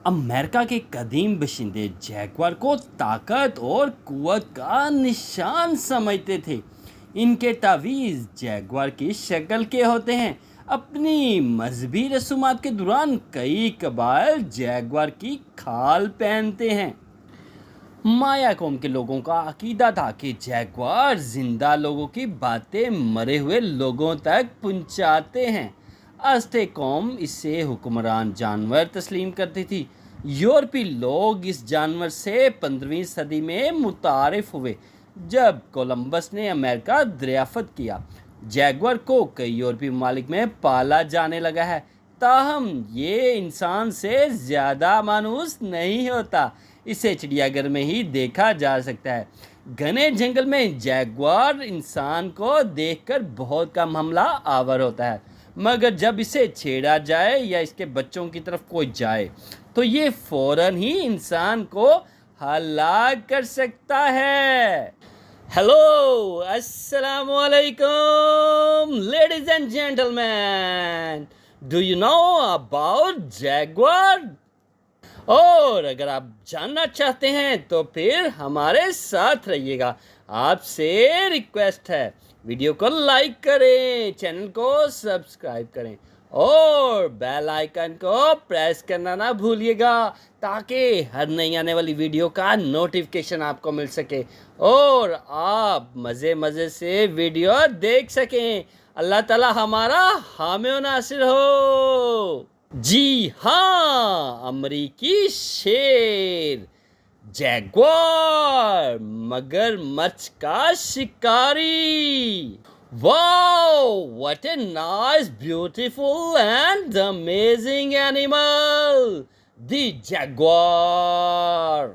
America के कदीम बशिंदे Jaguar को ताकत और कुव्वत का निशान समझते थे। इनके तावीज़ जैगुआर की शक्ल के होते हैं। अपनी मजहबी रसूमात के दौरान कई कबाइल जैगुआर की खाल पहनते हैं। माया कौम के लोगों का अकीदा था कि जैगुआर जिंदा लोगों की बातें मरे हुए लोगों तक पहुंचाते हैं। अज़टेक कौम इससे हुक्मरान जानवर तस्लीम करती थी। यूरोपी लोग इस जानवर से 15वीं सदी में मुतारिफ हुए जब कोलंबस ने अमेरिका दरियाफ़त किया। जैगुआर को कई यूरोपी ममालिक में पाला जाने लगा है, ताहम ये इंसान से ज़्यादा मानूस नहीं होता। इसे चिड़ियाघर में ही देखा जा सकता है। घने जंगल में जैगुआर इंसान को देखकर बहुत कम हमला आवर होता है, मगर जब इसे छेड़ा जाए या इसके बच्चों की तरफ कोई जाए तो ये फ़ौरन ही इंसान को हलाक कर सकता है। हेलो, अस्सलाम वालेकुम ladies and gentleman, do you know about Jaguar? और अगर आप जानना चाहते हैं तो फिर हमारे साथ रहिएगा। आपसे रिक्वेस्ट है, वीडियो को लाइक करें, चैनल को सब्सक्राइब करें और बेल आइकन को प्रेस करना ना भूलिएगा ताकि हर नई आने वाली वीडियो का नोटिफिकेशन आपको मिल सके और आप मज़े से वीडियो देख सकें। अल्लाह ताला हमारा हामी व नासिर हो। जी हाँ, अमरीकी शेर जैगुआर मगरमच्छ का शिकारी। Wow, what a nice, beautiful and amazing animal, the Jaguar.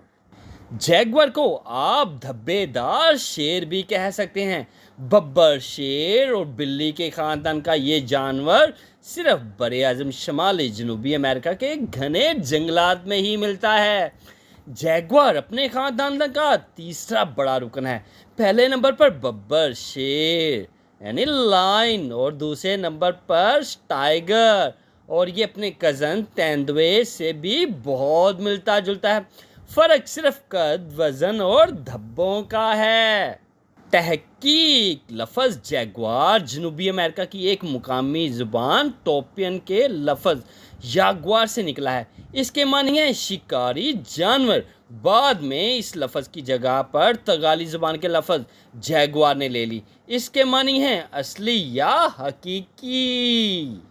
Jaguar को आप धब्बेदार शेर भी कह सकते हैं। बब्बर शेर और बिल्ली के ख़ानदान का ये जानवर सिर्फ बरे-आज़म शुमाली जनूबी अमेरिका के घने जंगलात में ही मिलता है। जैगुआर अपने ख़ानदान का तीसरा बड़ा रुकन है। पहले नंबर पर बब्बर शेर यानी लायन और दूसरे नंबर पर टाइगर, और ये अपने कज़न तेंदुए से भी बहुत मिलता जुलता है। फ़र्क सिर्फ कद, वज़न और धब्बों का है। तहकीक, लफ्ज़ जैगुआर जनूबी अमेरिका की एक मुकामी ज़ुबान टोपियन के लफ्ज़ यागुआर से निकला है। इसके मानी है शिकारी जानवर। बाद में इस लफ्ज़ की जगह पर तगाली ज़ुबान के लफ्ज़ जैगुआर ने ले ली। इसके मानी है असली या हकीकी।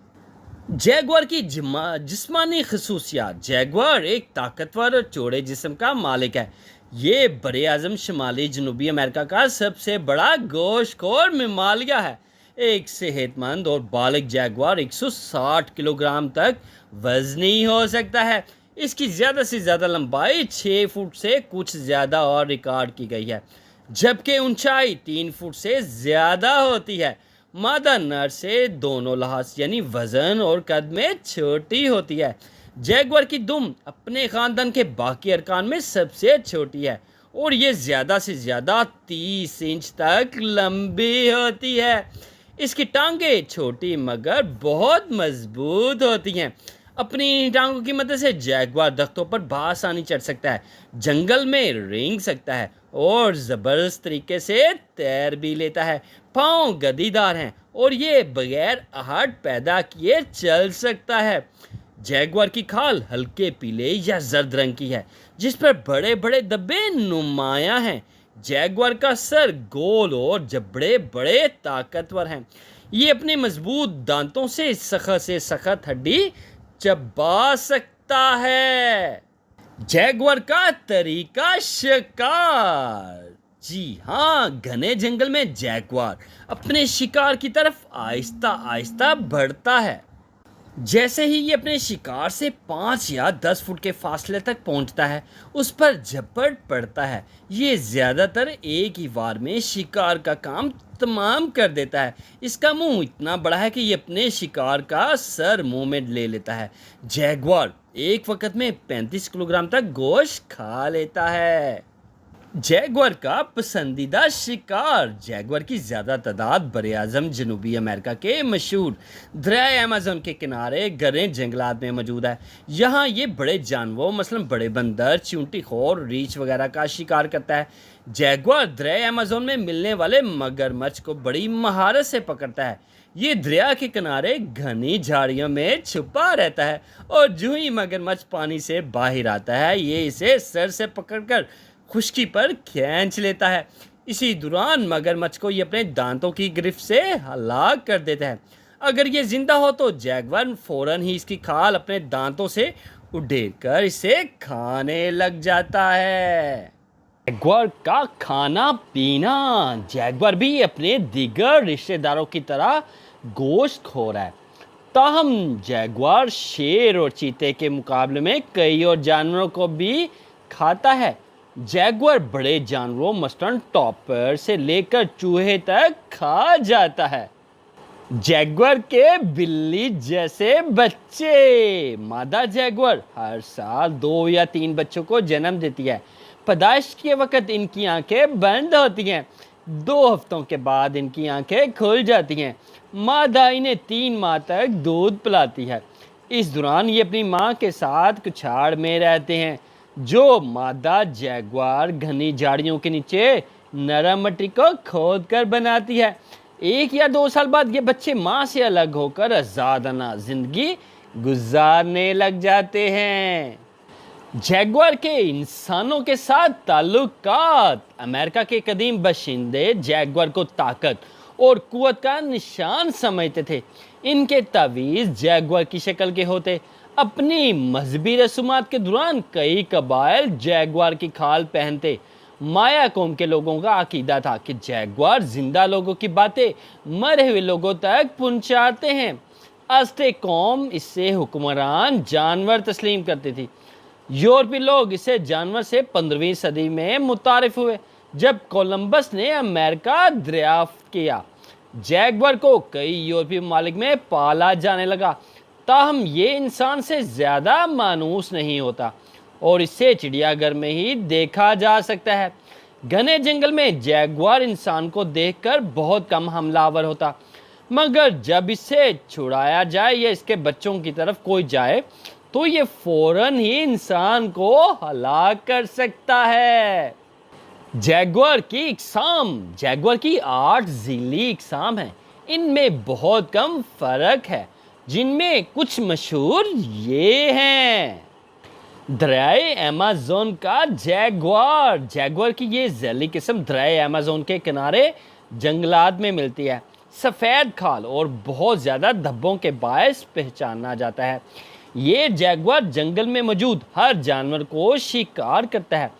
जैगुआर की जिस्मानी खसूसियात। जैगुआर एक ताकतवर और चौड़े जिस्म का मालिक है। ये बरे आज़म शुमाली जनूबी अमेरिका का सबसे बड़ा गोश्तखोर ममालिया है। एक सेहतमंद और बालिग जैगुआर 160 किलोग्राम तक वज़नी हो सकता है। इसकी ज़्यादा से ज़्यादा लंबाई 6 फुट से कुछ ज़्यादा और रिकॉर्ड की गई है, जबकि ऊंचाई 3 फुट से ज़्यादा होती है। मादा नर से दोनों लिहाज यानी वज़न और कद में छोटी होती है। जैगुआर की दुम अपने ख़ानदान के बाकी अरकान में सबसे छोटी है और ये ज़्यादा से ज़्यादा 30 इंच तक लंबी होती है। इसकी टांगें छोटी मगर बहुत मजबूत होती हैं। अपनी टांगों की मदद से जैगुआर दख्तों पर बआसानी चढ़ सकता है, जंगल में रेंग सकता है और ज़बरदस्त तरीके से तैर भी लेता है। पाँव गद्दीदार हैं और ये बगैर आहट पैदा किए चल सकता है। जैगुआर की खाल हल्के पीले या जर्द रंग की है, जिस पर बड़े बड़े धब्बे नुमायां हैं। जैगुआर का सर गोल और जबड़े बड़े ताकतवर हैं। ये अपने मजबूत दांतों से सख्त हड्डी चबा सकता है। जैगुआर का तरीका शिकार। जी हाँ, घने जंगल में जैगुआर अपने शिकार की तरफ आहिस्ता आहिस्ता बढ़ता है। जैसे ही ये अपने शिकार से 5 या 10 फुट के फासले तक पहुंचता है, उस पर झपट पड़ता है। ये ज़्यादातर एक ही बार में शिकार का काम तमाम कर देता है। इसका मुंह इतना बड़ा है कि ये अपने शिकार का सर मुंह में ले लेता है। जैगुआर एक वक्त में 35 किलोग्राम तक गोश्त खा लेता है। जैगुआर का पसंदीदा शिकार। जैगुआर की ज़्यादा तादाद बरआज़म जनूबी अमेरिका के मशहूर दरियाए अमेज़न के किनारे घने जंगलात में मौजूद है। यहाँ ये बड़े जानवरों मसलन बड़े बंदर, चींटी खोर, रीछ वगैरह का शिकार करता है। जैगुआर दरियाए अमेज़न में मिलने वाले मगरमच्छ को बड़ी महारत से पकड़ता है। ये दरिया के किनारे घनी झाड़ियों में छुपा रहता है और जो ही मगरमच्छ पानी से बाहर आता है ये इसे सर से पकड़कर खुश्की पर खींच लेता है। इसी दौरान मगरमच्छ को ये अपने दांतों की गिरफ्त से हलाक कर देता है। अगर ये जिंदा हो तो जैगुआर फौरन ही इसकी खाल अपने दांतों से उड़ेल कर इसे खाने लग जाता है। जैगुआर का खाना पीना। जैगुआर भी अपने दीगर रिश्तेदारों की तरह गोश्त खोर है। ताहम जैगुआर शेर और चीते के मुकाबले में कई और जानवरों को भी खाता है। जैगुआर बड़े जानवरों मसलन टॉपर से लेकर चूहे तक खा जाता है। जैगुआर के बिल्ली जैसे बच्चे। मादा जैगुआर हर साल 2 या 3 बच्चों को जन्म देती है। पैदाइश के वक्त इनकी आंखें बंद होती हैं। 2 हफ्तों के बाद इनकी आंखें खुल जाती हैं। मादा इन्हें 3 माह तक दूध पिलाती है। इस दौरान ये अपनी माँ के साथ कुछाड़ में रहते हैं। जो मादा जैगुआर घनी झाड़ियों के नीचे नरम मिट्टी को खोद कर बनाती है। 1 या 2 साल बाद ये बच्चे माँ से अलग होकर आज़ादाना जिंदगी गुजारने लग जाते हैं। जैगुआर के इंसानों के साथ ताल्लुकात। अमेरिका के कदीम बाशिंदे जैगुआर को ताकत और कुव्वत का निशान समझते थे। इनके तावीज़ जैगुआर की शक्ल के होते। अपनी मजहबी रसूमात के दौरान कई कबाइल जैगुआर की खाल पहनते। माया कौम के लोगों का अकीदा था कि जैगुआर जिंदा लोगों की बातें मरे हुए लोगों तक पहुंचाते हैं। अज़टेक कौम इससे हुक्मरान जानवर तस्लीम करती थी। यूरोपीय लोग इसे जानवर से 15वीं सदी में मुतारिफ हुए जब कोलंबस ने अमेरिका दरियाफ्त किया। जैगुआर को कई यूरोपीय ममालिक में पाला जाने लगा। ताहम ये इंसान से ज़्यादा मानूस नहीं होता और इसे चिड़ियाघर में ही देखा जा सकता है। घने जंगल में जैगुआर इंसान को देखकर बहुत कम हमलावर होता, मगर जब इसे छुड़ाया जाए या इसके बच्चों की तरफ कोई जाए तो ये फौरन ही इंसान को हलाक कर सकता है। जैगुआर की इकसाम। जैगुआर की 8 ज़ीली इकसाम हैं। इनमें बहुत कम फ़र्क है, जिनमें कुछ मशहूर ये हैं। दरियाए अमेज़न का जैगुआर। जैगुआर की ये ज़ैली किस्म दरियाए अमेज़न के किनारे जंगलात में मिलती है। सफ़ेद खाल और बहुत ज़्यादा धब्बों के बायस पहचाना जाता है। ये जैगुआर जंगल में मौजूद हर जानवर को शिकार करता है।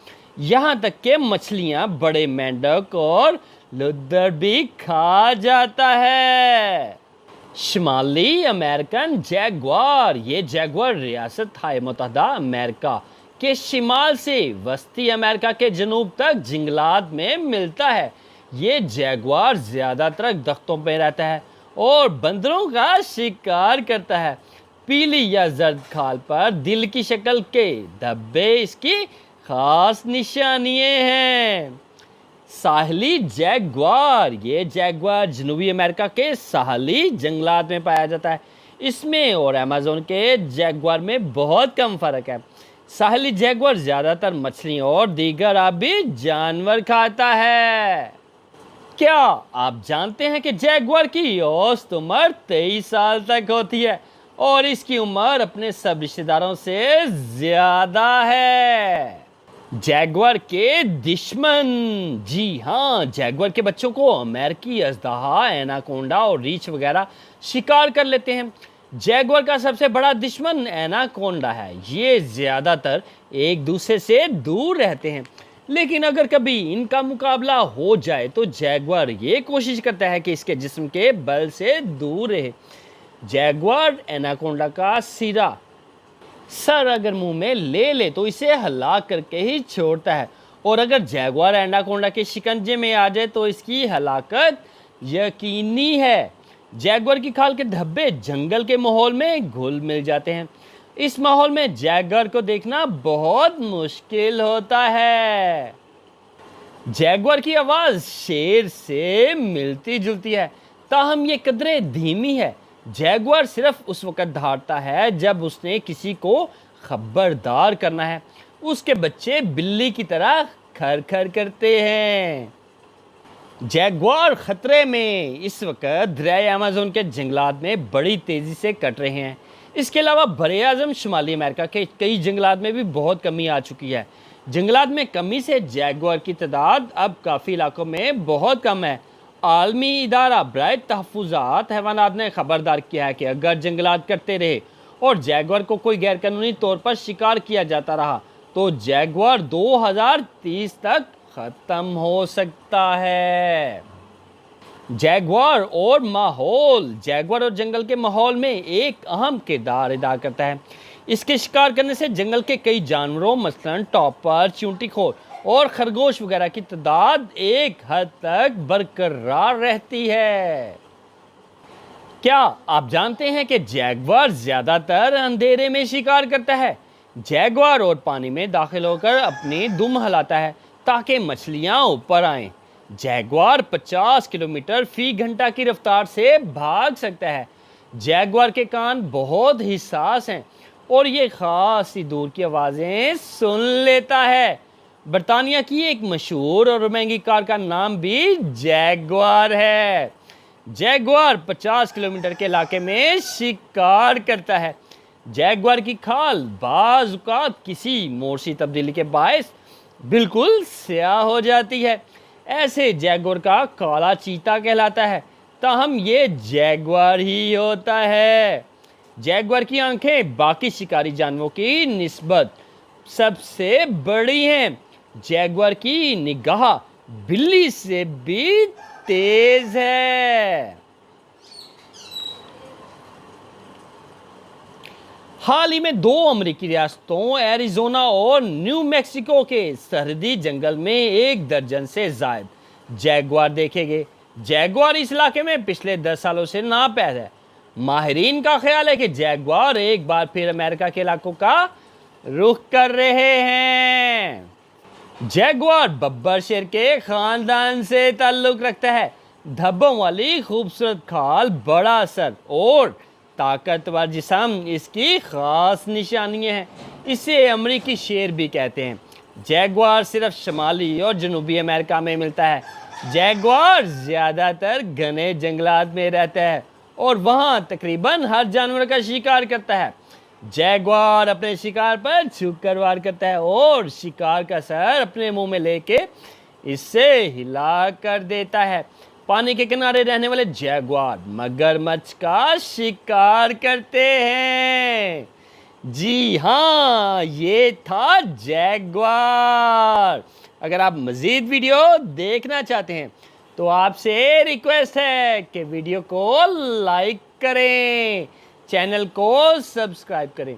यहाँ तक कि मछलियाँ, बड़े मेंढक और लुद्दर भी खा जाता है। शुमाली अमेरिकन जैगुआर। ये जैगुआर रियासत हाय मुत्तहदा अमेरिका के शिमाल से वस्ती अमेरिका के जनूब तक जंगलात में मिलता है। ये जैगुआर ज़्यादातर दख्तों पर रहता है और बंदरों का शिकार करता है। पीली या जर्द खाल पर दिल की शक्ल के धब्बे इसकी खास निशानियाँ हैं। साहली जैगुआर। ये जैगुआर जनूबी अमेरिका के साहली जंगलात में पाया जाता है। इसमें और अमेज़न के जैगुआर में बहुत कम फ़र्क है। साहली जैगुआर ज़्यादातर मछलियाँ और दीगर आबी जानवर खाता है। क्या आप जानते हैं कि जैगुआर की औसत उम्र 23 साल तक होती है और इसकी उम्र अपने सब रिश्तेदारों से ज़्यादा है। जैगुआर के दुश्मन। जी हाँ, जैगुआर के बच्चों को अमेरिकी अजदहा, एनाकोंडा और रीछ वगैरह शिकार कर लेते हैं। जैगुआर का सबसे बड़ा दुश्मन एनाकोंडा है। ये ज़्यादातर एक दूसरे से दूर रहते हैं, लेकिन अगर कभी इनका मुकाबला हो जाए तो जैगुआर ये कोशिश करता है कि इसके जिस्म के बल से दूर रहे। जैगुआर एनाकोंडा का सर अगर मुंह में ले ले तो इसे हलाक करके ही छोड़ता है, और अगर जैगुआर एनाकोंडा के शिकंजे में आ जाए तो इसकी हलाकत यकीनी है। जैगुआर की खाल के धब्बे जंगल के माहौल में घुल मिल जाते हैं। इस माहौल में जैगुआर को देखना बहुत मुश्किल होता है। जैगुआर की आवाज़ शेर से मिलती जुलती है, ताहम ये कदरे धीमी है। जैगुआर सिर्फ उस वक़्त दहाड़ता है जब उसने किसी को खबरदार करना है। उसके बच्चे बिल्ली की तरह खर-खर करते हैं। जैगुआर खतरे में इस वक्त दरियाए अमेज़न के जंगलात में बड़ी तेज़ी से कट रहे हैं। इसके अलावा बरे-आज़म शुमाली अमेरिका के कई जंगलात में भी बहुत कमी आ चुकी है। जंगलात में कमी से जैगुआर की तादाद अब काफ़ी इलाकों में बहुत कम है। आलमी इदारा बराए तहफ़्फ़ुज़ात हैवानात ने खबरदार किया है कि अगर जंगलात कटते रहे और जैगुआर को कोई गैरकानूनी तौर पर शिकार किया जाता रहा तो जैगुआर 2030 तक ख़त्म हो सकता है। जैगुआर और जंगल के माहौल में एक अहम किरदार अदा करता है। इसके शिकार करने से जंगल के कई जानवरों मसलन टॉपर, चींटी-खोर और खरगोश वगैरह की तादाद एक हद तक बरकरार रहती है। क्या आप जानते हैं कि जैगुआर ज़्यादातर अंधेरे में शिकार करता है? जैगुआर और पानी में दाखिल होकर अपनी दुम हिलाता है ताकि मछलियाँ ऊपर आएं। जैगुआर 50 किलोमीटर फी घंटा की रफ्तार से भाग सकता है। जैगुआर के कान बहुत हिस्सास हैं और ये खासी दूर की आवाज़ें सुन लेता है। बरतानिया की एक मशहूर और महंगी कार का नाम भी जैगुआर है। जैगुआर 50 किलोमीटर के इलाके में शिकार करता है। जैगुआर की खाल बाज़ औक़ात किसी मोर्सी तब्दीली के बायस बिल्कुल स्याह हो जाती है। ऐसे जैगुआर का काला चीता कहलाता है, ताहम ये जैगुआर ही होता है। जैगुआर की आंखें बाकी शिकारी जानवरों की निस्बत सबसे बड़ी हैं। जैगुआर की निगाह बिल्ली से भी तेज है। हाल ही में 2 अमेरिकी रियासतों एरिज़ोना और न्यू मैक्सिको के सरहदी जंगल में 1 दर्जन से ज़ायद जैगुआर देखे गए। जैगुआर इस इलाके में पिछले 10 सालों से नापैद है। माहिरीन का ख्याल है कि जैगुआर एक बार फिर अमेरिका के इलाकों का रुख कर रहे हैं। जैगुआर बब्बर शेर के खानदान से ताल्लुक़ रखता है। धब्बों वाली खूबसूरत खाल, बड़ा सर और ताकतवर जिस्म इसकी ख़ास निशानियाँ हैं। इसे अमरीकी शेर भी कहते हैं। जैगुआर सिर्फ शुमाली और जनूबी अमेरिका में मिलता है। जैगुआर ज़्यादातर घने जंगलात में रहता है और वहाँ तकरीबन हर जानवर का शिकार करता है। जैगुआर अपने शिकार पर छुपकर वार करता है और शिकार का सर अपने मुंह में लेके इससे हिला कर देता है। पानी के किनारे रहने वाले जैगुआर मगरमच्छ का शिकार करते हैं। जी हाँ, ये था जैगुआर। अगर आप मज़ीद वीडियो देखना चाहते हैं तो आपसे रिक्वेस्ट है कि वीडियो को लाइक करें, चैनल को सब्सक्राइब करें।